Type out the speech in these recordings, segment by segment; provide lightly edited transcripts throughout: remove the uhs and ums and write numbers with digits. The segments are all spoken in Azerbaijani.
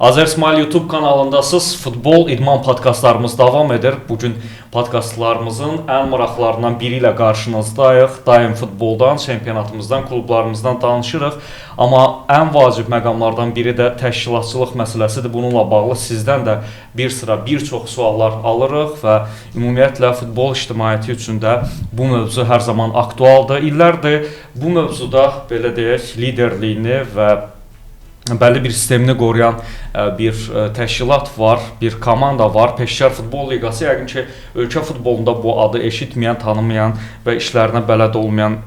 Azersmail YouTube kanalındasınız. Futbol idman podkastlarımız davam edir. Bugün podkastlarımızın ən maraqlarından biri ilə qarşınızdayıq. Daim futboldan, çempionatımızdan, klublarımızdan danışırıq. Amma ən vacib məqamlardan biri də təşkilatçılıq məsələsidir. Bununla bağlı sizdən də bir çox suallar alırıq və ümumiyyətlə futbol ictimaiyyəti üçün də bu mövzu hər zaman aktualdır. İllərdir bu mövzuda belə deyək, liderliyini və bəlli bir sistemini qoruyan bir təşkilat var, bir komanda var. Peşəkar Futbol Liqası yəqin ki, ölkə futbolunda bu adı eşitməyən, tanımayan və işlərinə bələd olmayan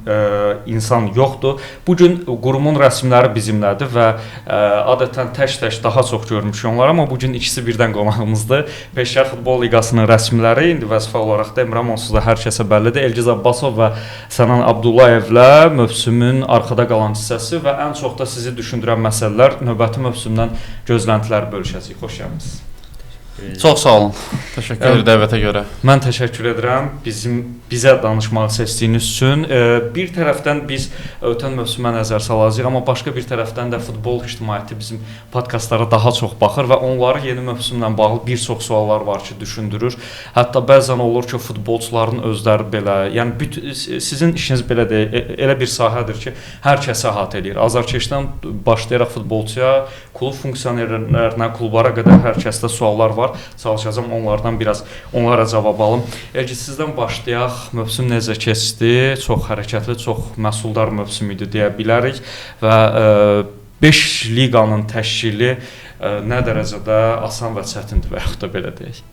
insan yoxdur. Bugün qurumun rəsmləri bizimlədir və adətən tək-tək daha çox görmüşük onları, amma bugün ikisi birdən qonağımızdır. Peşəkar Futbol Liqasının rəsmiləri indi vəzifə olaraq demirəm, onsuz da hər kəsə bəllidir. Elgiz Abbasov və Sənan Abdullayevlə mövsümün arxada qalan hissəsi və ən çox da sizi düşündürən məsələlər növbəti mövsümdən gözləntilər bölüşəcəyik. Xoş gəlmisiniz. Çox sağ olun. Təşəkkür edirəm dəvətə görə. Mən təşəkkür edirəm bizə danışmağı seçdiyiniz üçün. Bir tərəfdən biz ötən mövsümə nəzər salacağıq, amma başqa bir tərəfdən də futbol ictimaiyyəti bizim podkastlara daha çox baxır və onları yeni mövsümlə bağlı bir çox suallar var ki, düşündürür. Hətta bəzən olur ki, futbolçuların özləri belə, yəni sizin işiniz belə deyil, elə bir sahədir ki, hər kəs əhatə edir. Azarkeşdən başlayaraq futbolçuya, klub funksionerlərinə, klublara qədər hər kəsdə suallar var. Çalışacağım onlara cavab alım. Elgi, sizdən başlayaq. Mövsüm necə keçdi? Çox hərəkətli, çox məhsuldar mövsüm idi deyə bilərik və 5 liqanın təşkili nə dərəcədə asan və çətindir və yaxud da belə deyək.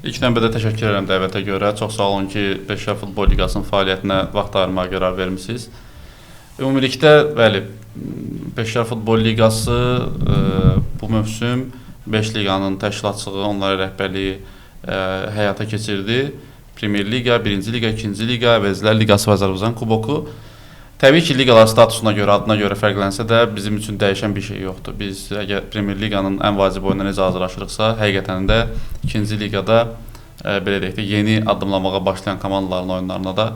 İlk növbədə təşəkkür edirəm dəvətə görə. Çox sağ olun ki, Peşəkar Futbol Liqasının fəaliyyətinə vaxt ayırmağa qərar vermisiniz. Ümumilikdə, bəli, Peşəkar Futbol Liqası bu mövsüm 5 liqanın təşkilatçılığı, onlara rəhbərliyi həyata keçirdi. Premier Liqa, 1-ci Liqa, 2-ci Liqa, Əvəzlər Liqası və Azərbaycan Kuboku. Təbii ki, liqalar statusuna görə, adına görə fərqlənsə də bizim üçün dəyişən bir şey yoxdur. Biz əgər Premier Liqanın ən vacib oyununa necə hazırlaşırıqsa, həqiqətən də 2-ci liqada belə deyək də yeni addımlamağa başlayan komandaların oyunlarına da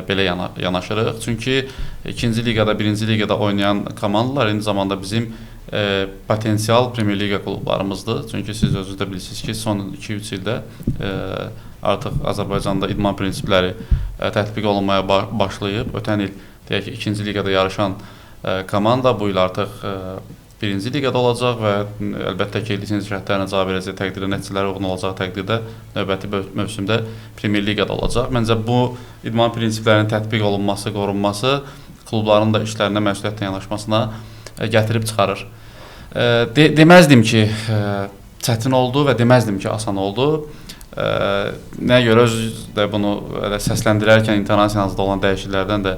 belə yanaşırıq. Çünki 2-ci liqada, 1-ci liqada oynayan komandalar eyni zamanda bizim potensial Premier Liqa klublarımızdır. Çünki siz özünüz də bilirsiniz ki, son 2-3 ildə artıq Azərbaycanda idman prinsipləri tətbiq olunmaya başlayıb. Ötən il deyək ki, 2-ci liqada yarışan komanda bu il artıq 1-ci liqada olacaq və əlbəttə ki, lisenziya şərtlərinə cavab verəcək təqdirdə, nəticələrə uyğun olacaq təqdirdə növbəti mövsümdə Premier Liqada olacaq. Məncə bu idman prinsiplərinin tətbiq olunması, qorunması klubların da işlərinə məsuliyyətlə yanaşmasına gətirib çıxarır. Deməzdim ki, çətin oldu və deməzdim ki, asan oldu. Nəyə görə özü də bunu səsləndirərkən intonasiyasında olan dəyişikliklərdən də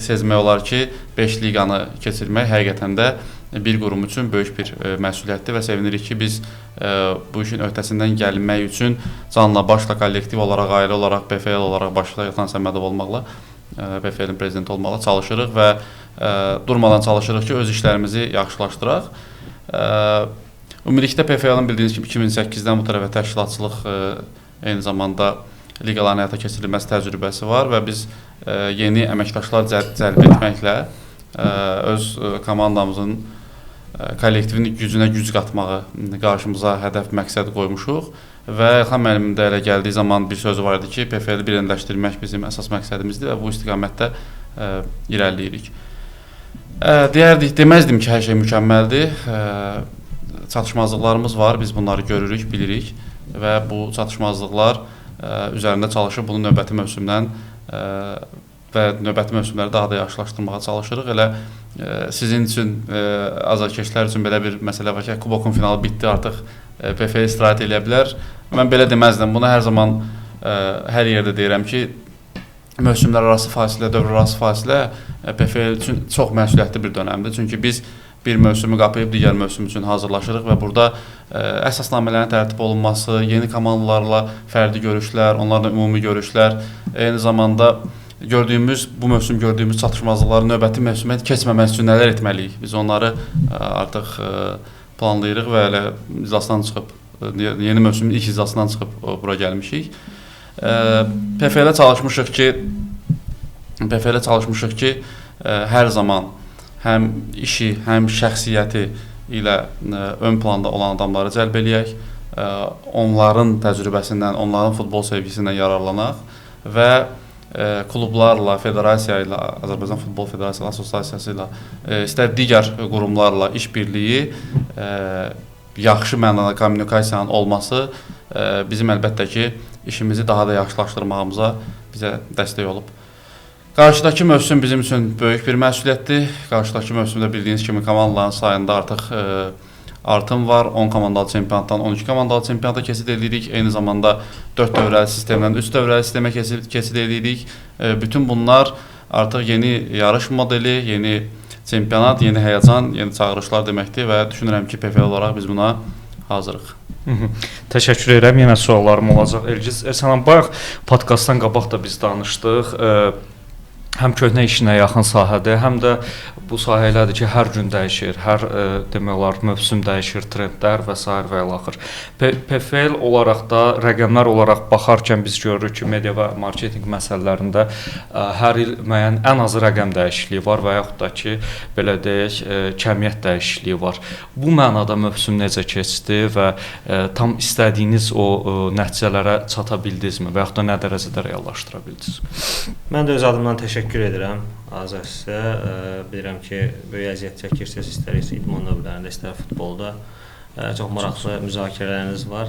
sezmək olar ki, 5 liqanı keçirmək həqiqətən də bir qurum üçün böyük bir məsuliyyətdir və sevinirik ki, biz bu işin öhdəsindən gəlmək üçün canla başla, kollektiv olaraq, ailə olaraq, BFL olaraq başda Yatan Səmədov olmaqla, BFL-in prezidenti olmaqla çalışırıq və durmadan çalışırıq ki, öz işlərimizi yaxşılaşdıraq. Ümumilikdə PFL-in bildiyiniz kimi 2008-dən bu tərəfə təşkilatçılıq eyni zamanda liqaların həyata keçirilməsi təcrübəsi var və biz yeni əməkdaşlar cəlb etməklə öz komandamızın kollektivin gücünə güc qatmağı qarşımıza hədəf məqsəd qoymuşuq və Elxan müəllimin də elə gəldiyi zaman bir sözü var idi ki, PFL-i birləşdirmək bizim əsas məqsədimizdir və bu istiqamətdə irəliləyirik. Deməzdim ki, hər şey mükəmməldir. Çatışmazlıqlarımız var, biz bunları görürük, bilirik və bu çatışmazlıqlar üzərində çalışıb bunu növbəti mövsümdən və növbəti mövsümləri daha da yaxşılaşdırmağa çalışırıq. Elə sizin üçün, azarkeşlər üçün belə bir məsələ var ki, Kubokun finalı bitdi, artıq PFL istirahət edə bilər. Mən belə deməzdim, bunu hər zaman hər yerdə deyirəm ki, mövsümlər arası fasilə, dövr arası fasilə PFL üçün çox məsuliyyətli bir dönəmdir. Çünki biz bir mövsümü qapıyıb digər mövsüm üçün hazırlaşırıq və burada əsasnamələrin tərtib olunması, yeni komandalarla fərdi görüşlər, onlarla ümumi görüşlər, eyni zamanda bu mövsüm gördüyümüz çatışmazlıqları növbəti mövsümə keçməmək üçün nələr etməliyik? Biz onları artıq planlayırıq və elə iclasdan çıxıb, yeni mövsümün ilk iclasından çıxıb bura gəlmişik. PFL-ə çalışmışıq ki, hər zaman həm işi, həm şəxsiyyəti ilə ön planda olan adamları cəlb eləyək, onların təcrübəsindən, onların futbol sevgisindən yararlanaq və klublarla, federasiya ilə, Azərbaycan Futbol Federasiya Assosiasiyası ilə, istər digər qurumlarla işbirliyi, yaxşı mənada kommunikasiyanın olması bizim əlbəttə ki, işimizi daha da yaxşılaşdırmağımıza bizə dəstək olub. Qarşıdakı mövsüm bizim üçün böyük bir məsuliyyətdir. Qarşıdakı mövsümdə bildiyiniz kimi komandaların sayında artıq artım var. 10 komandalı çempionatdan 12 komandalı çempionata keçid edirik. Eyni zamanda 4 dövrəli sistemdən 3 dövrəli sistemə keçid edirik. Bütün bunlar artıq yeni yarış modeli, yeni çempionat, yeni həyəcan, yeni çağırışlar deməkdir və düşünürəm ki, PFL olaraq biz buna hazırıq. Təşəkkür edirəm. Yenə suallarım olacaq. Elgiz, Sənan, bayaq podkastdan qabaq da biz danışdıq. Həm köhnə işinə yaxın sahədir, həm də bu sahə elədir ki, hər gün dəyişir, hər demək olar mövsüm dəyişir, trendlər və s. və ilaxır. PFL olaraq da rəqəmlər olaraq baxarkən biz görürük ki, media və marketinq məsələlərində hər il müəyyən ən azı rəqəm dəyişikliyi var və yaxud da ki, belə deyək, kəmiyyət dəyişikliyi var. Bu mənada mövsüm necə keçdi və tam istədiyiniz o nəticələrə çata bildinizmi və yaxud da nə dərəcədə reallaşdıra bildiniz? Mən də öz adımdan təşəkkür edirəm Azər sizə. Bilirəm ki, böyük əziyyət çəkirsiniz, istər idman növlərində, istər futbolda. Çox maraqlı müzakirələriniz var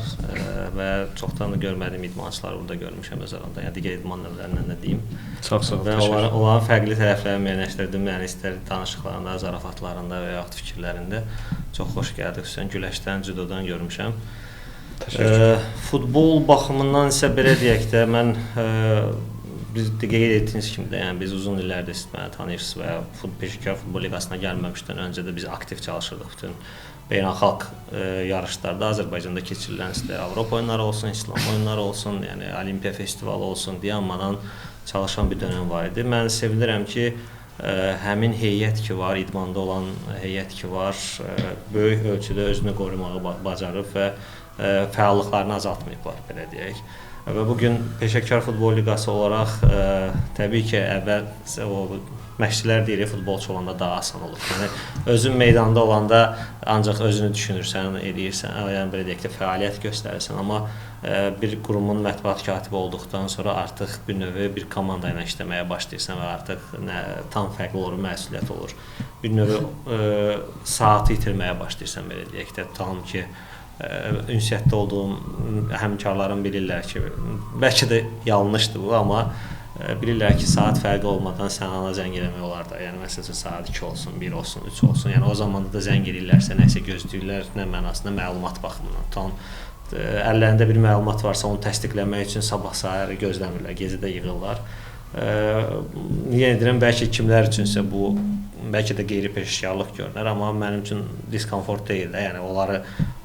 və çoxdan da görmədiyim idmançıları burada görmüşəm öz aramda. Yəni digər idman növlərindən də deyim. Çox sağ olun. Və onların fərqli tərəflərini müəyyənləşdirdim. Yəni istər danışıqlarında, zarafatlarında və yaxud fikirlərində çox xoş gəldi. Xüsusən güləşdən, judodan görmüşəm. Futbol baxımından isə belə deyək də mən biz qeyd etdiyiniz kimi də, yəni biz uzun illərdir siz məni tanıyırsınız və Peşəkar Futbol Liqasına gəlməmişdən öncə də biz aktiv çalışırdıq bütün beynəlxalq yarışlarda, Azərbaycanda keçirilən istər Avropa oyunları olsun, İslam oyunları olsun, yəni Olimpiya festivalı olsun, dayanmadan çalışan bir dönəm var idi. Mən sevinirəm ki, həmin heyət ki var, idmanda olan heyət ki var, böyük ölçüdə özünü qorumağı bacarıb və fəallıqlarını azaltmayıblar, belə deyək. Və bugün Peşəkar Futbol Liqası olaraq təbii ki, əvvəl o məşqçilər deyirik, futbolçu olanda daha asan olur. Yəni özün meydanda olanda ancaq özünü düşünürsən, eləyirsən, yəni belə deyək də fəaliyyət göstərirsən, amma bir qurumun mətbuat katibi olduqdan sonra artıq bir növ bir komanda ilə işləməyə başlayırsan və artıq tam fərqli olur, məsuliyyət olur. Bir növ saatı itirməyə başlayırsan, belə deyək də, tam ki ünsiyyətdə olduğum həmkarlarım bilirlər ki, bəlkə də yanlışdır bu, amma bilirlər ki, saat fərqi olmadan sən ana zəng eləmək olar da. Yəni məsələn saat 2 olsun, 1 olsun, 3 olsun. Yəni o zamanda da zəng eləyirlərsə, nəsə gözləyirlər, nə mənasında məlumat baxımından. Tam əllərində bir məlumat varsa, onu təsdiqləmək üçün sabah səhər gözləmirlər, gecədə yığırlar. Yenə deyirəm, bəlkə kimlər üçünsə bu bəlkə də qeyri-peşəkarlıq görünər, amma mənim üçün diskomfort deyil də. Yəni onları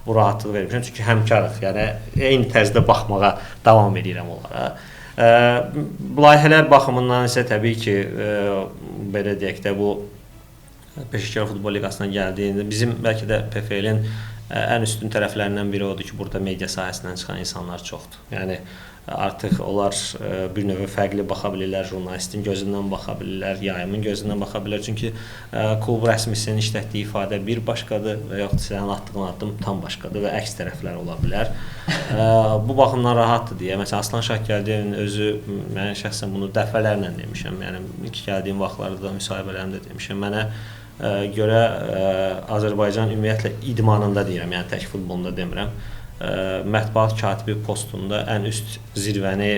bu rahatlıq vermişəm, çünki həmkarıq. Yəni eyni tərzdə baxmağa davam edirəm onlara. Layihələr baxımından isə təbii ki, belə deyək də bu Peşəkar Futbol Liqasına gəldiyində bizim bəlkə də PFL-in ən üstün tərəflərindən biri odur ki, burada media sahəsindən çıxan insanlar çoxdur. Yəni artıq onlar bir növ fərqli baxa bilirlər, jurnalistin gözündən baxa bilirlər, yayımın gözündən baxa bilirlər. Çünki klub rəsmisinin işlətdiyi ifadə bir başqadır və yaxud sənin atdığın addım tam başqadır və əks tərəflər ola bilər. Bu baxımdan rahatdır deyə. Məsələn, Aslan Şahgəldiyevin özü, mən şəxsən bunu dəfələrlə demişəm. Yəni ilk gəldiyim vaxtlarda da müsahibələrimdə demişəm. Mənə görə Azərbaycan ümumiyyətlə idmanında deyirəm, yəni tək futbolunda demirəm. Mətbuat katibi postunda ən üst zirvəni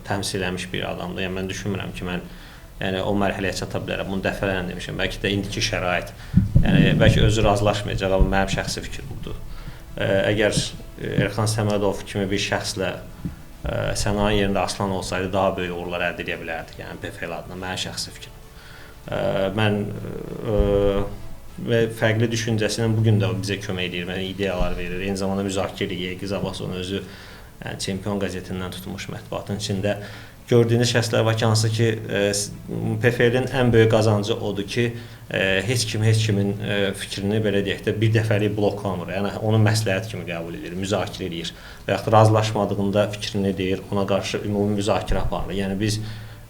təmsil eləmiş bir adamdır. Yəni mən düşünmürəm ki, mən yəni o mərhələyə çata bilərəm. Bunu dəfələrlə demişəm. Bəlkə də indiki şərait, yəni bəlkə özü razılaşmayacaq, amma mənim şəxsi fikrim budur. Əgər Erxan Səmədov kimi bir şəxslə Sənayın yerində Aslan olsaydı daha böyük uğurlar əldə edə bilərdik. Yəni PFL adına mənim şəxsi fikrim. Mən və fərqli düşüncəsilə bugün də bizə kömək edir, mənə ideyalar verir. Eyni zamanda müzakirə edir. Yegiz Abbasovun özü Çempion qəzetindən tutmuş mətbuatın içində gördüyünüz şəxslər var ki, hansı ki PFL-in ən böyük qazancı odur ki, heç kimin fikrini belə deyək də bir dəfəlik bloklamır. Yəni onu məsləhət kimi qəbul edir, müzakirə edir və yaxud razılaşmadığında fikrini deyir, ona qarşı ümumi müzakirə aparır. Yəni biz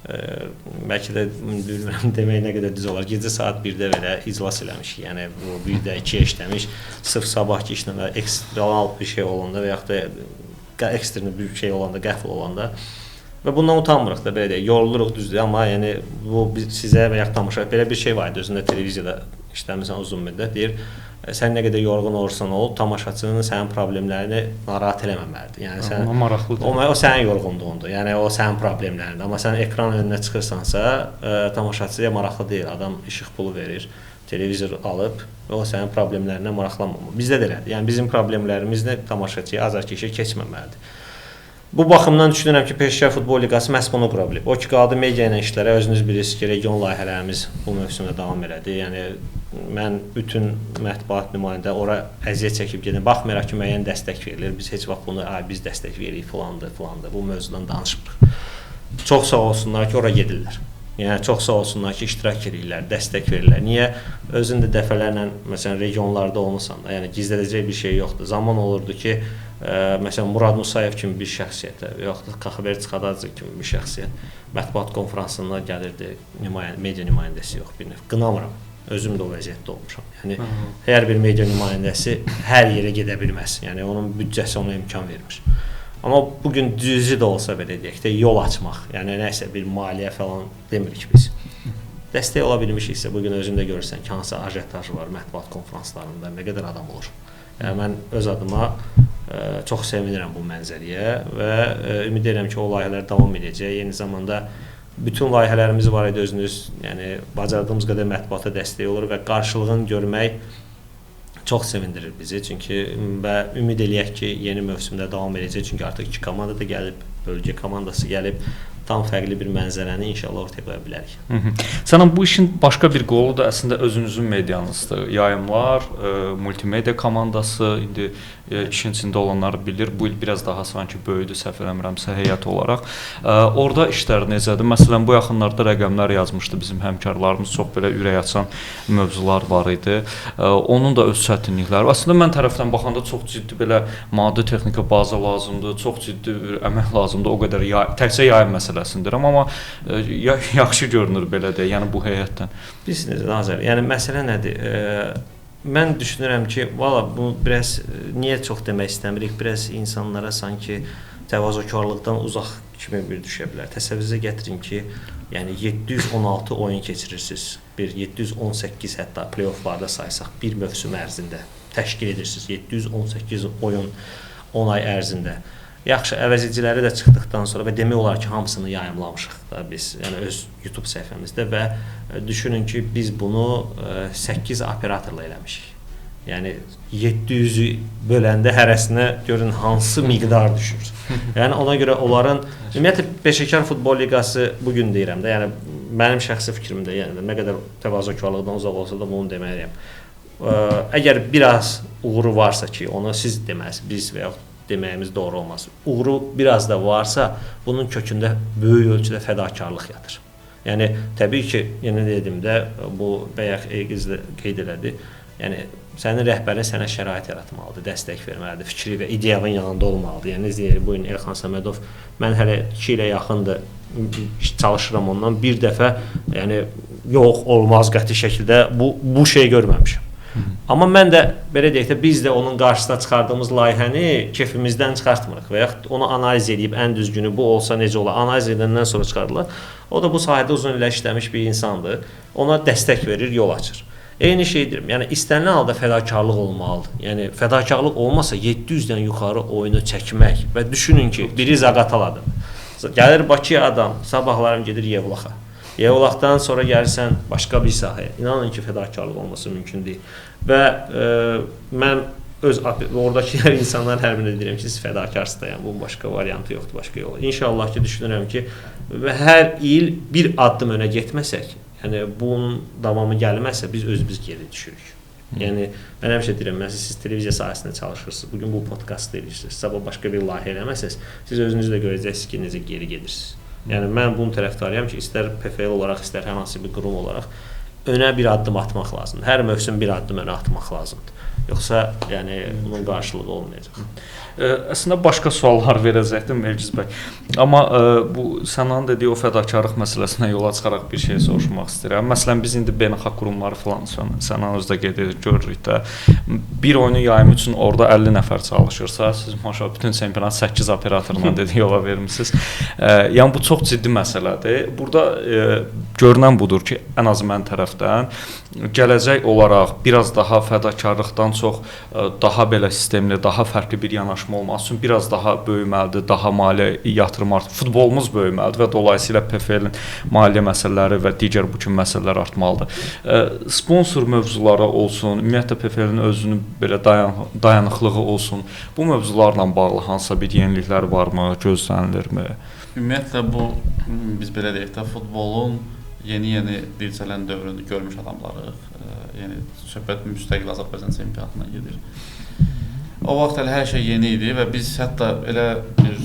bəlkə də bilmirəm demək nə qədər düz olar. Gecə saat 1-də belə iclas eləmişik. Yəni bu 1-də 2-yə işləmiş. Sırf sabahki işlə ekstremal bir şey olanda və yaxud da ekstrem bir şey olanda, qəfil olanda və bundan utanmırıq da belə deyək. Yoruluruq düzdür, amma yəni bu sizə və yaxud tamaşa belə bir şey var idi. Özündə televiziyada işləmirsən uzun müddət deyir. Sən nə qədər yorğun olursan ol, tamaşaçının sənin problemlərini narahat eləməməlidir. Yəni sən maraqlıdır. O sənin yorğunluğundur. Yəni o sənin problemlərindir. Amma sən ekran önünə çıxırsansa, tamaşaçıya maraqlı deyil. Adam işıq pulu verir, televizor alıb və o sənin problemlərinə maraqlanmamalı. Bizdə də elədir. Yəni bizim problemlərimiz nə tamaşaçıya azarkeşə keçməməlidir. Bu baxımdan düşünürəm ki, Peşəkar Futbol Liqası məhz bunu qura bilib. O ki, qaldı media ilə işlərə, özünüz bilirsiniz ki, region layihələrimiz bu mövsümdə davam elədi. Yəni mən bütün mətbuat nümayəndə ora əziyyət çəkib gedim. Baxmayaraq ki, müəyyən dəstək verilir. Biz heç vaxt bunu biz dəstək veririk filandır. Bu mövzudan danışmırıq. Çox sağ olsunlar ki, ora gedirlər. Yəni çox sağ olsunlar ki, iştirak edirlər, dəstək verirlər. Niyə? Özün də dəfələrlə məsələn regionlarda olmusan da, yəni gizlədəcək bir şey yoxdur. Zaman olurdu ki, məsələn Murad Musayev kimi bir şəxsiyyətə və yaxud da Kaxaber Çıxadadze kimi bir şəxsiyyət mətbuat konfransına gəlirdi, media nümayəndəsi yox bir növ. Qınamıram. Özüm də o vəziyyətdə olmuşam. Yəni hər bir media nümayəndəsi hər yerə gedə bilməz. Yəni onun büdcəsi ona imkan vermir. Amma bugün düzü də olsa belə deyək də yol açmaq, yəni nəsə bir maliyyə falan demirik biz. Dəstək ola bilmişiksə bugün özündə görürsən ki, hansı ajetaj var mətbuat konfranslarında, nə qədər adam olur. Yəni mən öz adıma çox sevinirəm bu mənzəriyə və ümid edirəm ki, o layihələr davam edəcək. Eyni zamanda bütün layihələrimiz var idi özünüz, yəni bacardığımız qədər mətbuata dəstək olur və qarşılığını görmək çox sevindirir bizi. Çünki və ümid eləyək ki, yeni mövsümdə davam edəcək. Çünki artıq 2 komanda da gəlib, bölgə komandası gəlib. Tam fərqli bir mənzərəni inşallah ortaya qoya bilərik. Sənin bu işin başqa bir qolu da əslində özünüzün medianızdır. Yayımlar, multimedia komandası, indi işin içində olanlar bilir. Bu il biraz daha sanki böyüdü, səhv eləmirəmsə heyət olaraq. Orada işlər necədir? Məsələn, bu yaxınlarda rəqəmlər yazmışdı bizim həmkarlarımız. Çox belə ürək açan mövzular var idi. Onun da öz çətinlikləri var. Əslində mən tərəfdən baxanda çox ciddi belə maddi texniki baza lazımdır, çox ciddi əmək lazımdır. O qədər təkcə yayım məsələsindir, amma yaxşı görünür belə də, yəni bu heyətdən. Bilirsiniz Nazır, yəni məsələ nədir? Mən düşünürəm ki, valla bu biraz niyə çox demək istəmirik, biraz insanlara sanki təvazökarlıqdan uzaq kimi bir düşə bilər. Təsəvvürünüzə gətirin ki, yəni 716 oyun keçirirsiniz, bir 718 hətta play-offlarda saysaq bir mövsüm ərzində təşkil edirsiniz, 718 oyun 10 ay ərzində. Yaxşı, əvəziciləri də çıxdıqdan sonra və demək olar ki, hamısını yayımlamışıq da biz, yəni öz YouTube səhifəmizdə və düşünün ki, biz bunu 8 operatorla eləmişik. Yəni 700-ü böləndə hərəsinə görün hansı miqdar düşür. Yəni ona görə onların ümumiyyətlə Peşəkar Futbol Liqası bu gün deyirəm də, yəni mənim şəxsi fikrimdə, yəni nə qədər təvazökarlıqdan uzaq olsa da bunu deməliyəm. Əgər biraz uğuru varsa ki, onu siz deməlisiniz, biz və yaxud deməyimiz doğru olmaz. Uğuru biraz da varsa, bunun kökündə böyük ölçüdə fədakarlıq yatır. Yəni təbii ki, yenə dedim də, bu bayaq qeyd elədi. Yəni sənin rəhbərin sənə şərait yaratmalıdır, dəstək verməlidir, fikri və ideyanın yanında olmalıdır. Yəni necə deyir, bu gün Elxan Səmədov, mən hələ 2 ilə yaxındır çalışıram ondan, bir dəfə yəni yox, olmaz qəti şəkildə bu şey görməmişəm. Amma mən də belə deyək də biz də onun qarşısına çıxardığımız layihəni kefimizdən çıxartmırıq və yaxud onu analiz edib ən düzgünü bu olsa necə olar, analiz edəndən sonra çıxardılar. O da bu sahədə uzun illər işləmiş bir insandır. Ona dəstək verir, yol açır. Eyni şey deyirəm, yəni istənilən halda fədakarlıq olmalıdır. Yəni fədakarlıq olmasa 700-dən yuxarı oyunu çəkmək və düşünün ki, biri Zaqataladır. Gəlir Bakıya adam, sabahlarım gedir Yevlaxa. Yevlaxdan sonra gəlirsən başqa bir sahəyə. İnanın ki, fədakarlıq olması mümkün deyil. Və mən öz oradakı insanlar hər birinə deyirəm ki, siz fədakarsınız da, yəni bunun başqa variantı yoxdur, başqa yolu. İnşallah ki, düşünürəm ki, hər il bir addım önə getməsək, yəni bunun davamı gəlməzsə biz özümüz geri düşürük. Yəni mən həmişə deyirəm, siz televiziya sahəsində çalışırsınız, bugün bu podkastı edirsiniz, sabah başqa bir layihə eləməsəz, siz özünüz də görəcəksiniz ki, necə geri gedirsiniz. Yəni mən bunun tərəfdarıyam ki, istər PFL olaraq, istər hər hansı bir qurum olaraq önə bir addım atmaq lazımdır. Hər mövsüm bir addım önə atmaq lazımdır. Yoxsa yəni bunun qarşılığı olmayacaq. Əslində başqa suallar verəcəkdim Elgiz bəy. Amma bu Sənanın dediyi o fədakarlıq məsələsinə yola çıxaraq bir şey soruşmaq istəyirəm. Məsələn biz indi beynəlxalq qurumları falan Sənan özdə qeyd edir, görürük də. Bir oyunu yayım üçün orada 50 nəfər çalışırsa, siz maşallah bütün çempionat 8 operatorla dedi yola vermisiniz. Yəni bu çox ciddi məsələdir. Burada görünən budur ki, ən az mən tərəfdən gələcək olaraq biraz daha fədakarlıqdan çox daha belə sistemli, daha fərqli bir yanaşma olması üçün biraz daha böyüməlidir, daha maliyyə yatırım artıq. Futbolumuz böyüməlidir və dolayısıyla PFL-in maliyyə məsələləri və digər bu kimi məsələlər artmalıdır. Sponsor mövzuları olsun, ümumiyyətlə PFL-in özünün belə dayanıqlığı olsun. Bu mövzularla bağlı hansısa bir yeniliklər varmı, gözlənilirmi? Ümumiyyətlə bu biz belə deyək də futbolun yeni dirçələn dövrünü görmüş adamlarıq. Yəni söhbət müstəqil Azərbaycan çempionatına gedir. O vaxt hələ hər şey yeni idi və biz hətta elə bir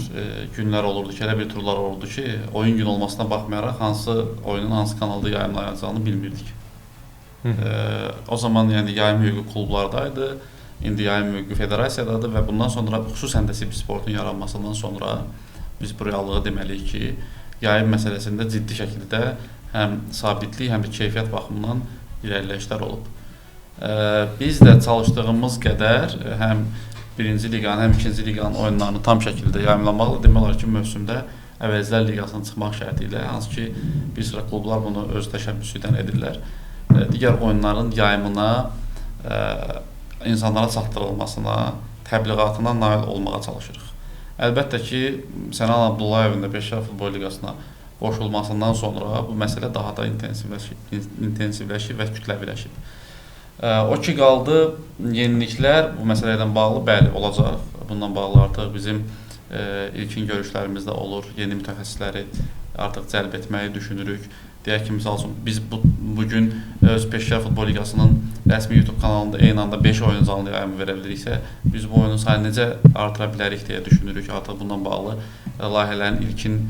günlər olurdu ki, elə bir turlar olurdu ki, oyun günü olmasına baxmayaraq hansı oyunun hansı kanalda yayımlanacağını bilmirdik. O zaman yəni yayım hüququ klublardaydı, indi yayım hüququ federasiyadadır və bundan sonra xüsusən də sportun yaranmasından sonra biz bu reallığı deməliyik ki, yayım məsələsində ciddi şəkildə həm sabitlik, həm də keyfiyyət baxımından irəliləyişlər olub. Biz də çalışdığımız qədər həm birinci liqanın, həm ikinci liqanın oyunlarını tam şəkildə yayımlamaqla demək olar ki, mövsümdə Əvəzlər Liqasına çıxmaq şərti ilə, hansı ki, bir sıra klublar bunu öz təşəbbüsü ilə edirlər. Digər oyunların yayımına, insanlara çatdırılmasına, təbliğatına nail olmağa çalışırıq. Əlbəttə ki, Sənan Abdullayevin də Peşəkar Futbol Liqasına qoşulmasından sonra bu məsələ daha da intensivləşib və kütləviləşib. O ki qaldı, yeniliklər bu məsələ ilə bağlı bəli olacaq. Bundan bağlı artıq bizim ilkin görüşlərimizdə olur. Yeni mütəxəssisləri artıq cəlb etməyi düşünürük. Deyək ki, misal üçün biz bugün öz Peşəkar Futbol Liqasının rəsmi YouTube kanalında eyni anda 5 oyun canlı yayımı verə biliriksə, biz bu oyunun sayını necə artıra bilərik deyə düşünürük. Artıq bundan bağlı layihələrin ilkin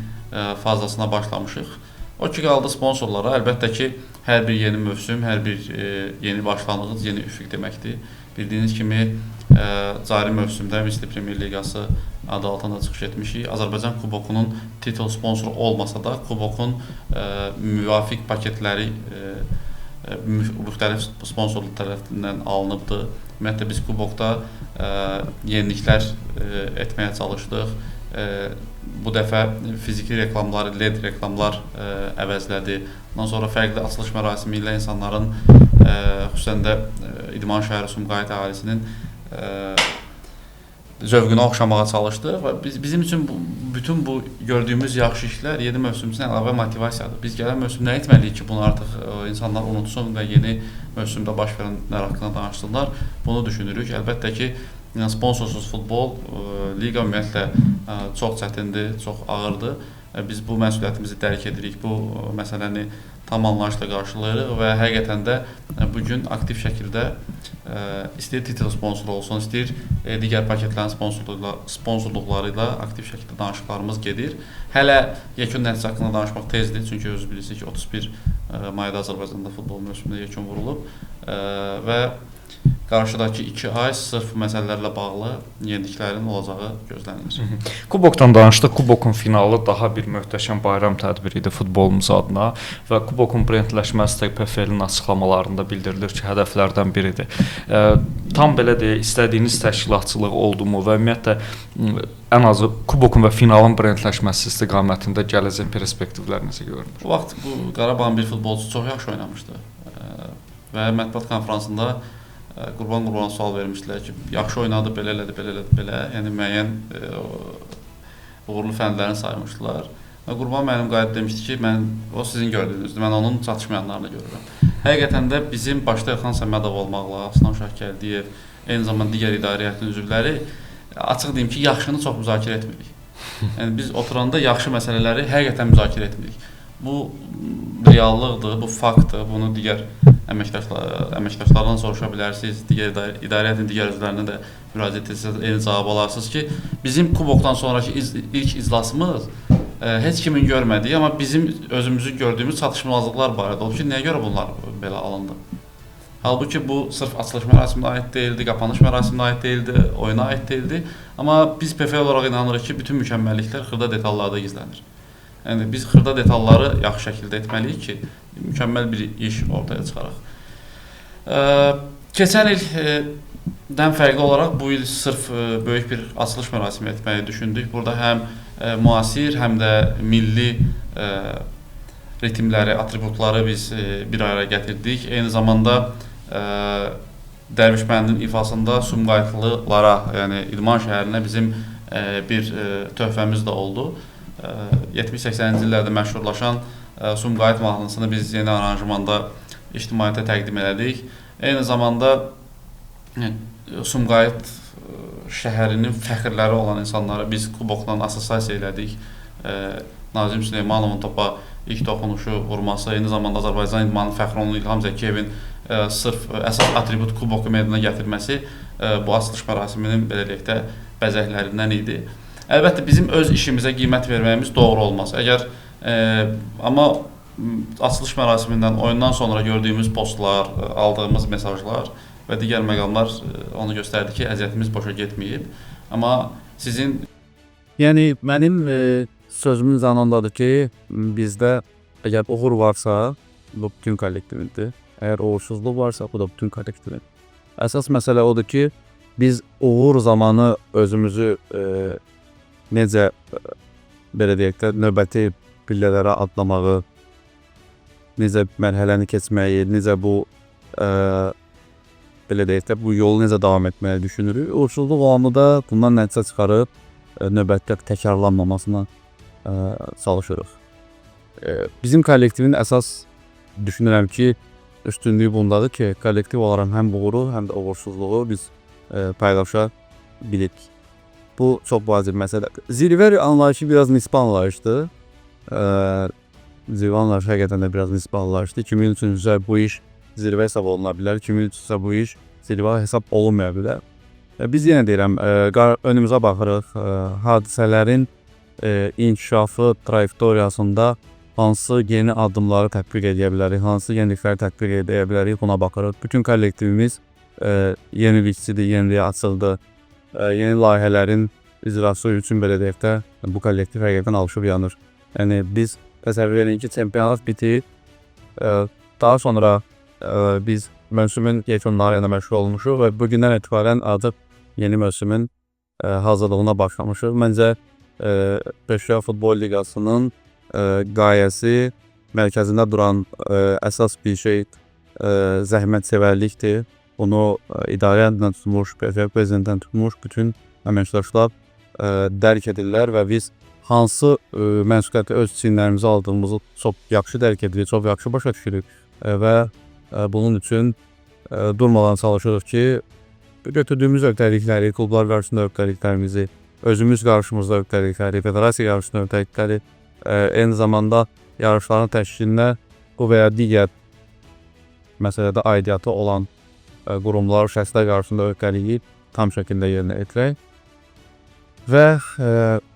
fazasına başlamışıq. O ki qaldı sponsorlara, əlbəttə ki, hər bir yeni mövsüm, hər bir yeni başlanğıc, yeni üfüq deməkdir. Bildiyiniz kimi, cari mövsümdə Misli Premyer Liqası adı altında çıxış etmişik. Azərbaycan Kubokunun titul sponsoru olmasa da, Kubokun müvafiq paketləri müxtəlif sponsorluq tərəfindən alınıbdır. Ümumiyyətlə, biz Kubokda yeniliklər etməyə çalışdıq. Bu dəfə fiziki reklamlar, LED reklamlar əvəzlədi. Ondan sonra fərqli açılış mərasimi ilə insanların, xüsusən də İdman şəhəri Sumqayıt əhalisinin zövqünü oxşamağa çalışdıq və bizim üçün bütün bu gördüyümüz yaxşı işlər yeni mövsüm üçün əlavə motivasiyadır. Biz gələn mövsümdə nə etməliyik ki, bunu artıq insanlar unutsun və yeni mövsümdə baş verənlər haqqında danışsınlar. Bunu düşünürük. Əlbəttə ki, sponsorsuz futbol, liqa ümumiyyətlə çox çətindir, çox ağırdır. Biz bu məsuliyyətimizi dərk edirik, bu məsələni tam anlayışla qarşılayırıq və həqiqətən də bugün aktiv şəkildə istəyir titul sponsoru olsun, istəyir digər paketlərin sponsorluqları ilə aktiv şəkildə danışıqlarımız gedir. Hələ yekun nəticə haqqında danışmaq tezdir, çünki özünüz bilirsiniz ki, 31 mayda Azərbaycanda futbol mövsümündə yekun vurulub və qarşıdakı 2 ay sırf məsələlərlə bağlı yeniliklərin olacağı gözlənilir. Kubokdan danışdıq. Kubokun finalı daha bir möhtəşəm bayram tədbiri idi futbolumuz adına və Kubokun brendləşməsi PFL-in açıqlamalarında bildirilir ki, hədəflərdən biridir. Tam belə deyək, istədiyiniz təşkilatçılıq oldumu və ümumiyyətlə ən azı Kubokun və finalın brendləşməsi istiqamətində gələcək perspektivlər necə görünür? Bu vaxt bu Qarabağın bir futbolçusu çox yaxşı oynamışdı və mətbuat konfransında Qurban sual vermişdilər ki, yaxşı oynadı, belə elədi. Yəni müəyyən uğurlu fəndlərini saymışdılar. Qurban müəllim qayıdıb demişdi ki, o sizin gördüyünüzdür, mən onun çatışmayanlarını görürəm. Həqiqətən də bizim başda Elxan Səmədov olmaqla, Aslan Şahkərdiyev, eyni zamanda digər idarə heyətinin üzvləri açıq deyim ki, yaxşını çox müzakirə etmirik. Yəni biz oturanda yaxşı məsələləri həqiqətən müzakirə etmirik. Bu reallıqdır, bu faktdır, bunu digər əməkdaşlardan soruşa bilərsiniz, digər idarə heyətinin digər üzvlərinə də müraciət etsəniz, eyni cavab alarsınız ki, bizim Kubokdan sonraki ilk iclasımız heç kimin görmədiyi, amma bizim özümüzü gördüyümüz çatışmazlıqlar barədə olub ki, nəyə görə bunlar belə alındı. Halbuki bu sırf açılış mərasiminə aid deyildi, qapanış mərasiminə aid deyildi, oyuna aid deyildi. Amma biz PFL olaraq inanırıq ki, bütün mükəmməlliklər xırda detallarda gizlənir. Yəni biz xırda detalları yaxşı şəkildə etməliyik ki, mükəmməl bir iş ortaya çıxaraq. Keçən ildən fərqli olaraq bu il sırf böyük bir açılış mərasimi etməyi düşündük. Burada həm müasir, həm də milli ritmləri, atributları biz bir araya gətirdik. Eyni zamanda Dərviş müəllimin ifasında Sumqayıtlılara, yəni İdman şəhərinə bizim bir töhfəmiz də oldu. 70-80-ci illərdə məşhurlaşan Sumqayıt mahnısını biz yeni aranjmanda ictimaiyyətə təqdim elədik. Eyni zamanda Sumqayıt şəhərinin fəxrləri olan insanları biz kubokla assosiasiya elədik. Nazim Süleymanovun topa ilk toxunuşu vurması, eyni zamanda Azərbaycan idmanının fəxri olan İlham Zəkiyevin sırf əsas atribut kuboku meydana gətirməsi bu açılış mərasiminin beləliklə bəzəklərindən idi. Əlbəttə bizim öz işimizə qiymət verməyimiz doğru olmaz. Amma açılış mərasimindən, oyundan sonra gördüyümüz postlar, aldığımız mesajlar və digər məqamlar onu göstərdi ki, əziyyətimiz boşa getməyib. Amma sizin... Yəni mənim sözümün zanındadır ki, bizdə əgər uğur varsa, bu bütün kollektivindir. Əgər uğursuzluq varsa, bu da bütün kollektivin. Əsas məsələ odur ki, biz uğur zamanı özümüzü necə, belə deyək də, növbəti pillələrə atlamağı, necə mərhələni keçməyi, necə bu, belə deyək də, bu yolu necə davam etməyi düşünürük. Uğursuzluq olanı da bundan nəticə çıxarıb, növbətdə təkrarlanmamasına çalışırıq. Bizim kollektivin əsas düşünürəm ki, üstünlüyü bundadır ki, kollektiv olaraq həm uğuru, həm də uğursuzluğu biz paylaşa bilirik. Bu çox vacib məsələdir. Zirvə anlayışı biraz nisbi anlayışdır. Zirvə anlayışı həqiqətən də biraz nisbi anlayışdır. Kimin üçünsə bu iş zirvə hesab oluna bilər, kimin üçünsə bu iş zirvə hesab olunmaya bilər. Biz yenə deyirəm, önümüzə baxırıq, hadisələrin inkişafı trayektoriyasında hansı yeni addımları tətbiq edə bilərik, hansı yenilikləri tətbiq edə bilərik, buna baxırıq. Bütün kollektivimiz yenilikçidir, yeniliyə açıldı. Yeni layihələrin icrası üçün belə deyək də, bu kollektiv həqiqətən alışıb yanır. Yəni biz təsəvvür edin ki, çempionat bitir, daha sonra biz mövsümün yekunları ilə məşğul olmuşuq və bugündən etibarən artıq yeni mövsümün hazırlığına başlamışıq. Məncə Peşəkar Futbol Liqasının qayəsi mərkəzində duran əsas bir şey zəhmətsevərlikdir. Bunu idarədən tutmuş, prezidentdən tutmuş bütün əməkdaşlar dərk edirlər və biz hansı məsuliyyəti öz çiyinlərimizə aldığımızı çox yaxşı dərk edirik, çox yaxşı başa düşürük və bunun üçün durmadan çalışırıq ki, götürdüyümüz öhdəlikləri, klublar qarşısında öhdəliklərimizi, özümüz qarşımızda öhdəlikləri, federasiya qarşısında öhdəlikləri, eyni zamanda yarışların təşkilinə bu və ya digər məsələdə aidiyyatı olan qurumlar, şəxslər qarşısında öhdəliyi tam şəkildə yerinə yetirək. Və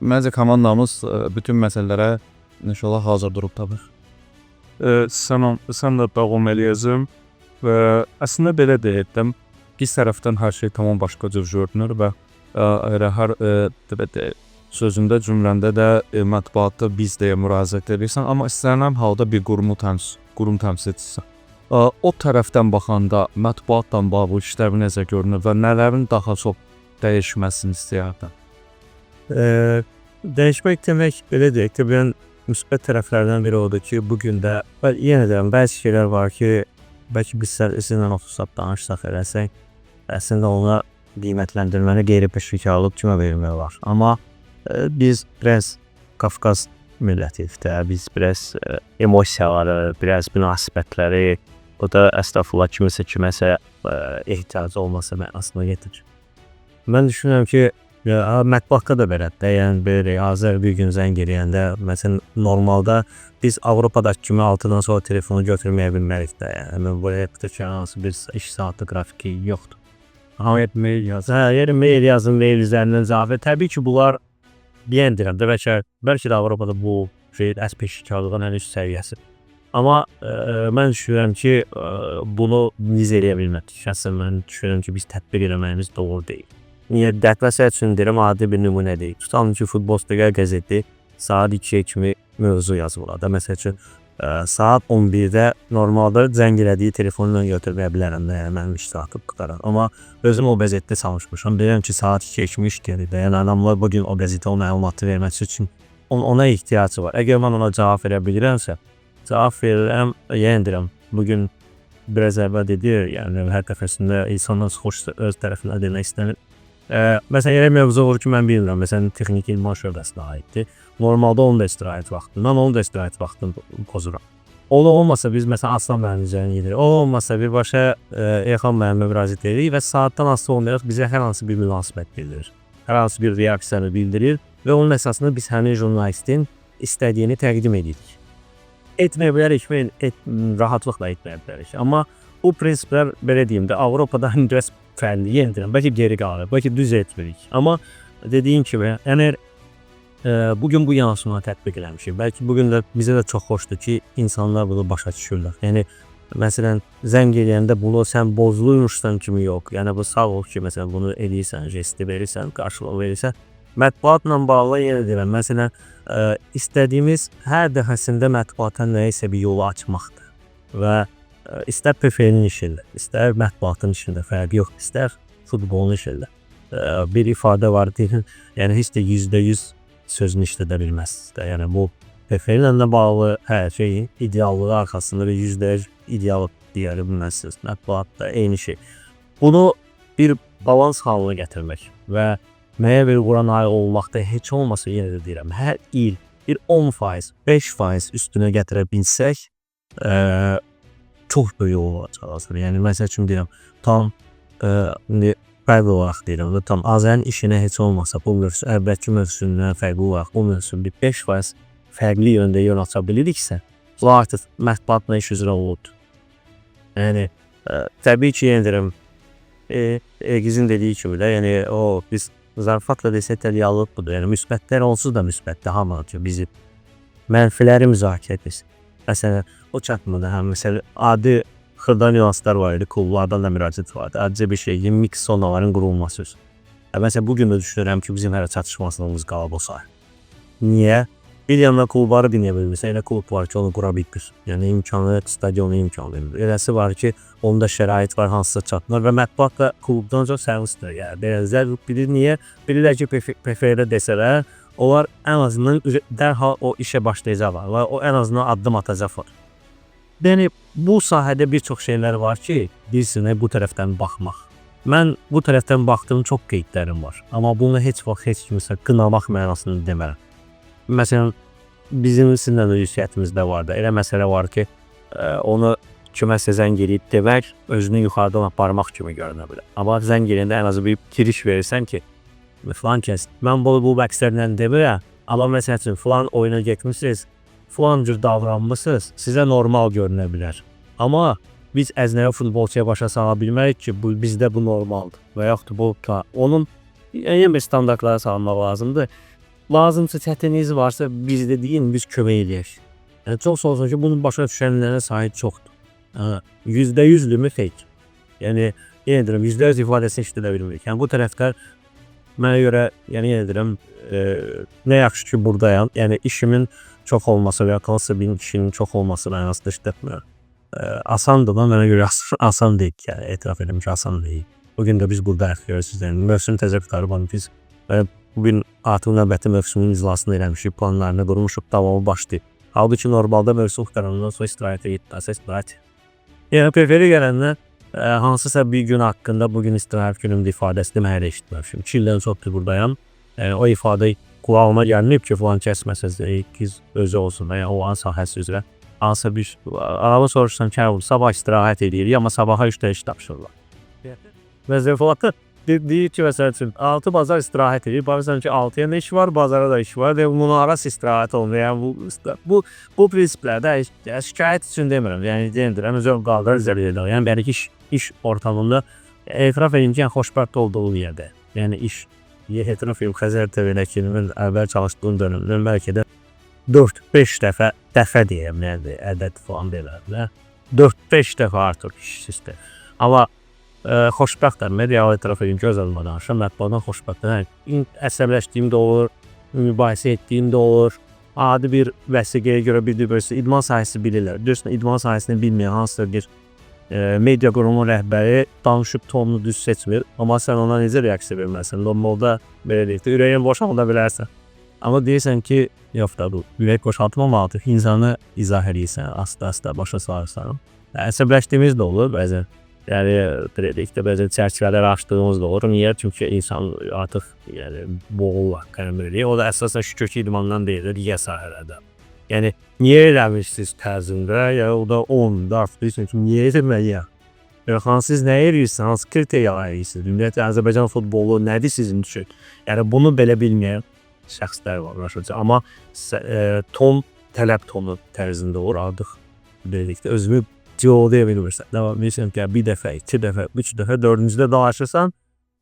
məncə komandamız bütün məsələlərə inşallah hazır durub tapır. Sən də davam eləyəcəm və əslində belə deyirdim, biz tərəfdən hər şey tamam başqa cür görünür və hər sözündə, cümləndə də mətbuatda biz deyə müraciət edirsən, amma istənilən halda bir qurum təmsilçisisən. O tərəfdən baxanda mətbuatla bağlı işlər necə görünür və nələrin daha çox dəyişməsini istəyərdim? Dəyişmək demək belə deyək ki, mən müsbət tərəflərdən biri odur ki, bugün də yenə deyirəm, bəzi şeylər var ki, bəlkə biz sizinlə otursaq, danışsaq eləsək, əslində ona qiymətləndirməni qeyri-peşəkarlıq kimi vermək var. Amma biz biraz Qafqaz millətiyik də, biz biraz emosiyaları, biraz münasibətləri, o da əstəğfurullah kiməsə ehtiyacı olmasa mənasına getirir. Mən düşünürəm ki, mətbuatda da belədir. Yəni belə Azər bir gün zəng eləyəndə, məsələn, normalda biz Avropadakı kimi 6-dan sonra telefonu götürməyə bilmərik də. Yəni buraya hansı bir iş saatı qrafiki yoxdur. Hamıya mail yazın. Mail yazın, mail üzərindən cavab. Təbii ki, bunlar deyəndirəm də bəlkə də Avropada bu şey peşəkarlığın ən üst səviyyəsi. Amma mən düşünürəm ki, bunu biz eləyə bilmədik. Şəxsən mən düşünürəm ki, biz tətbiq eləməyimiz doğru deyil. Niyə? Məsəl üçün deyirəm, adi bir nümunə deyil. Tutalım ki, Futbol İstiqlal qəzeti saat 2-yə kimi mövzu yazıblar da. Məsəl üçün saat 11-də normalda zəng elədiyi telefonla götürməyə bilərəm də, yəni mənim iştirakım qutaran. Amma özüm o qəzetdə çalışmışam. Deyirəm ki, saat 2-yə kimi işləyir də. Yəni adamlar bu gün o qəzetə o məlumatı verməsi üçün ona ehtiyacı var. Əgər mən ona cavab verə bilirəmsə, cavab verirəm, yəni deyirəm, bugün biraz əvvəl dedi, yəni hər dəfəsində insanlar xoş öz tərəfindən demək istənir. Məsələn, elə mövzu olur ki, mən bilmirəm, məsələn, texniki ilman şöbəsinə aiddir. Normalda onun da istirahət vaxtında, mən onun da istirahət vaxtını pozuram. O olmasa biz məsələn Aslan müəllim üzərinə gedirik. O olmasa birbaşa Elxan müəllimə müraciət edirik və saatdan asılı olmayaraq bizə hər hansı bir münasibət bildirir. Hər hansı bir reaksiyanı bildirir və onun əsasında biz həmin jurnalistin istədiyini təqdim edirik. Etməyə bilərikmi? Rahatlıqla etməyə bilərik. Amma bu prinsiplər, belə deyim də, Avropada biraz fərqli, yenildirəm. Bəlkə geri qalır, bəlkə düz etmirik. Amma dediyim kimi, yəni bugün bu yanaşma tətbiq eləmişik. Bəlkə bugün də bizə də çox xoşdur ki, insanlar bunu başa düşürlər. Yəni məsələn, zəng eləyəndə bunu sən bozulmuşsan kimi yox. Yəni bu sağ ol ki, məsələn, bunu eləyirsən, jesti verirsən, qarşılıq verirsən. Mətbuatla bağlı yenə deyirəm. Məsələn, istədiyimiz hər dəfəsində mətbuata nəyisə bir yolu açmaqdır. Və istər PFL-in işində, istər mətbuatın işində fərqi yox, istər futbolun işində. Bir ifadə var, deyir, yəni heç də %100 sözünü işlədə bilməzsiniz də. Yəni bu PFL-lə də bağlı hər şeyin ideallığı arxasında bir %100 ideal deyə bilməzsiniz. Mətbuat da eyni şey. Bunu bir balans halına gətirmək və müəyyən bir qura nail olmaqda heç olmasa yenə də deyirəm, hər il bir 10%, 5% üstünə gətirə bilsək, çox böyük olacaq. Yəni məsəl üçün deyirəm, tam fərqli olaraq deyirəm, tam Azərin işinə heç olmasa bu mövzu, əvvəlki mövzusundan fərqli olaraq bu mövzu bir 5% fərqli yöndə yol aça biliriksə, bu artıq mətbuatla iş üzrə olurdu. Yəni təbii ki, yenə deyirəm, Egizin dediyi kimi də, yəni biz zarafatla desək reallıq budur. Yəni müsbətlər onsuz da müsbətdir, hamı atıyor bizi. Mənfiləri müzakirə etsin. Məsələn, o çatmırdı. Məsələn, adi xırda nüanslar var idi, klublardan da müraciət vardı. Adicə bir şey, mix zonaların qurulması üçün. Məsələn, bugün də düşünürəm ki, bizim hələ çatışmazlığımız qalıb o sayı. Niyə? Bir yandan klubları dinləyə bilmirsən, elə klub var ki, onu qura bilmir. Yəni imkanı, stadionu imkan vermir. Eləsi var ki, onda şərait var, hansısa çatmır və mətbuat da klubdan çox sərvisdir. Yəni belə bilir, niyə? Bilirlər ki, PFL-də desələr, onlar ən azından dərhal o işə başlayacaqlar və o ən azından addım atacaqlar. Yəni bu sahədə bir çox şeylər var ki, bilsinə bu tərəfdən baxmaq. Mən bu tərəfdən baxdığım çox qeydlərim var. Amma bunu heç vaxt heç kimisə qınamaq mənasını demərəm. Məsələn, bizim sizinlə də ünsiyyətimizdə var da, elə məsələ var ki, onu kiməsə zəng eləyib demək, özünü yuxarıdan aparmaq kimi görünə bilər. Amma zəng eləyəndə ən azı bir giriş verirsən ki, filan kəs, mən bu məqsədlə demirəm, amma məsəl üçün, filan oyuna getmişsiniz, filan cür davranmışsınız, sizə normal görünə bilər. Amma biz əznəvi futbolçuya başa sala bilmərik ki, bizdə bu normaldır və yaxud bu, onun yeni bir standartlara salmaq lazımdır. Lazımsa çətinliğiniz varsa bizdə deyin, biz kömək eləyək. Yəni, çox olsun ki, bunun başa düşənlərə sahib çoxdur. %100-lümü fake. Yəni, yenə deyirəm, %100 ifadəsini işlədə bilmirik. Yəni, bu tərəflər mənə görə, yəni yenə deyirəm, nə yaxşı ki, buradayam. Yəni, işimin çox olması və ya hansısa bir kişinin çox olması mənasında işlətmirəm. Asandır da, mənə görə asan deyil. Yəni, etiraf edirəm ki, asan deyil. Bugün də biz burada əxləyirək sizlərin. Mövsüm təzə qutarıban biz bugün artıq növbəti mövsümün iclasını eləmişik, planlarını qurmuşuq, davamı başlayıb. Halbuki normalda mövsüm qutarandan sonra istirahətə getməsə istirahət. Yəni PFL-ə gələndə hansısa bir gün haqqında bugün istirahət günümdə ifadəsini mən hələ eşitməmişim. 2 ildən çoxdur buradayam. O ifadə qulağıma gəlməyib ki, falan kəsməsəz, kiz özü olsun və ya o an sahəsi üzrə. Hansısa bir araba soruşsan ki, sabah istirahət edirik, amma sabaha 3-də iş tapşırırlar. Və zəfatı deyir ki, məsəl üçün, 6 bazar istirahət edir. Baxırsan ki, 6-ya da iş var, bazara da iş var. Bunun arası istirahət olunur. Yəni, bu prinsiplərdə şikayət üçün demirəm. Yəni, deyirəm, özüm qaldır, izləyirik. Yəni, bəlkə iş ortamında etiraf edin ki, xoşbəxt olduğu yerdə. Yəni, etiraf edin, Xəzər TV-ləki əvvəl çalışdığım dönümdən bəlkə də 4-5 dəfə deyəm, nədir, ədəd falan belədir. 4-5 dəfə artıq işsizdir. Amma xoşbəxtəm, real etiraf edeyim, göz alma danışım, mətbuatdan xoşbəxtəm. Əsəbləşdiyim də olur, mübahisə etdiyim də olur. Adi bir vəsiqəyə görə bildirsə, idman sahəsi bilirlər. Görürsən, idman sahəsini bilməyən hansısa bir media qurumu rəhbəri danışıb tonunu düz seçmir. Amma sən ona necə reaksiya verməlisən? Normalda belə deyək də, ürəyin boşalda bilərsən. Amma deyirsən ki, yox da bu, ürək boşaltmamalıdır. İnsanı izah edirsən, asta-asta başa salırsan. Əsəbləşdiyimiz də olur bəzən. Yəni, belə deyək də, bəzən çərçivələr açdığımız da olur. Niyə? Çünki insan artıq boğulur, qəmrəli. O da əsasən şükür ki, idmandan deyil, digər sahələrdə. Yəni, niyə eləmişsiniz tərzində, ya o da 10, dartlayırsan ki, niyə etməliyəm? Siz nə edirsiniz, hansı kriteriyalar edirsiniz? Ümumiyyətlə, Azərbaycan futbolu nədir sizin üçün? Yəni, bunu belə bilməyən şəxslər var, başlıca. Amma ton, tələb tonu tərzində olur, artıq belə deyək də, özümü deyə bilmirsən. Devam edirsən ki, bir dəfə, 2 dəfə, 3 dəfə, 4-cüdə dalaşırsan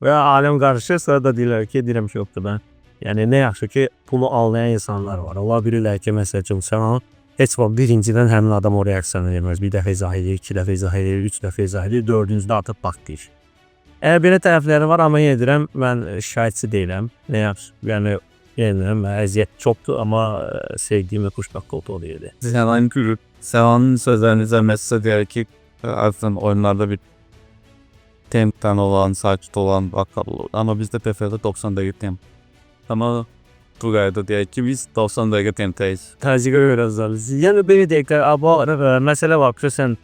və aləm qarışır, sonra da deyirlər ki, deyirəm ki, yoxdur mən. Yəni, nə yaxşı ki, bunu anlayan insanlar var. Ola bilirlər ki, məsələn, sən heç vaxt birincidən həmin adam o reaksiyanı verməz. Bir dəfə izah edir, 2 dəfə izah edir, 3 dəfə izah edir, 4-cüdə artıq bax deyir. Belə tərəfləri var, amma yenə deyirəm, mən şahidçi deyiləm. Nə yaxşı, yəni, yenə əziyyət çoxdur, amma sevdiyim və xoşbəxt olduğu deyildi. Səvanın sözlərinizə məsələ deyər ki, əslən oyunlarda bir tempdən olan, sakit olan vakar olur. Amma bizdə PFL-də 90 dəqiqə temp. Amma bu qayda deyək ki, biz 90 dəqiqə tempdəyiz. Təzyiqə görə zarız. Yəni, belə deyək də, məsələ var ki, sən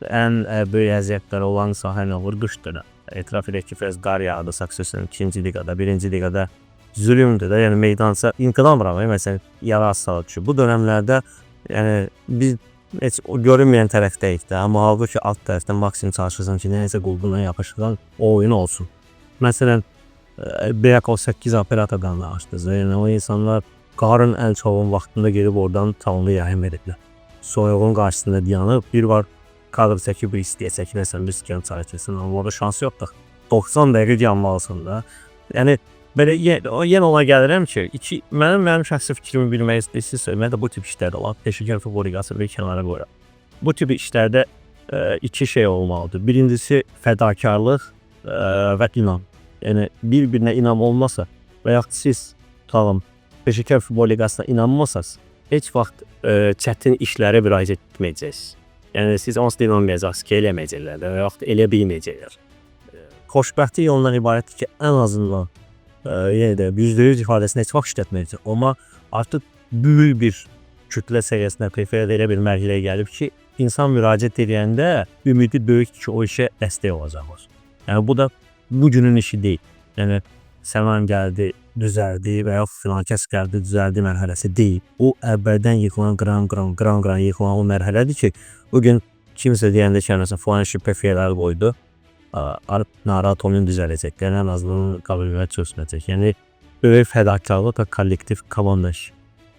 ən böyük əziyyətlər olan sahə nə olur? Qışdır. Etiraf edək ki, biraz qar yağdı, saksösən 2-ci liqada, 1-ci liqada zülümdür də, yəni meydansa inqidam var, məsələn, yara salı düşür. Bu dönəmlərdə, yəni, biz heç görünməyən tərəfdəyik də, amma halbuki alt tərəfdən maksimum çalışırsan ki, nəyəsə qulbuna yapışılan o oyun olsun. Məsələn, Beyakov 8 operatordan danışdınız. Yəni, o insanlar qarın əl çovun vaxtında gelib oradan tamamlı yayın veriblər. Soyuğun qarşısında dayanıb, bir var kadr çəkib, bir istəyə çəkiləsən, bir skən çalışırsın, amma orada şansı yoxdur. 90 dəqiqə yanmalısın da. Yəni, belə, yenə ona gəlirəm ki, mənim şəxsi fikrimi bilmək istəyirsiniz, mən də bu tip işlərdə olan, Peşəkar Futbol Liqası bir kənara qoyuram. Bu tip işlərdə 2 şey olmalıdır. Birincisi, fədakarlıq və inam. Yəni, bir-birinə inam olmasa və yaxud siz, tutalım, Peşəkar Futbol Liqasına inanmasanız, heç vaxt çətin işlərə müraciət etməyəcəksiniz. Yəni, siz onsuz da inanmayacaqsınız ki, eləməyəcəklər və yaxud elə bilməyəcəklər. Xoşbəxtlik ondan ibarətdir ki, ən azından yenə də %100 ifadəsini heç vaxt işlətməyəcək. Amma artıq böyük bir kütlə səviyyəsində PFL elə bir mərhələyə gəlib ki, insan müraciət edəndə ümidi böyükdür ki, o işə dəstək olacaqlar. Yəni, bu da bu günün işi deyil. Yəni, Səman gəldi, düzəldi və yaxud filankəs gəldi, düzəldi mərhələsi deyil. O, əvvəldən yıxılan, qran yıxılan o mərhələdir ki, bugün kimsə deyəndə ki, falan işi PFL-lər qoydu, narahat olun düzələcəklər, ən azından qabiliyyət çözüləcək. Yəni, böyük fədakarlıq və kollektiv komanda işi.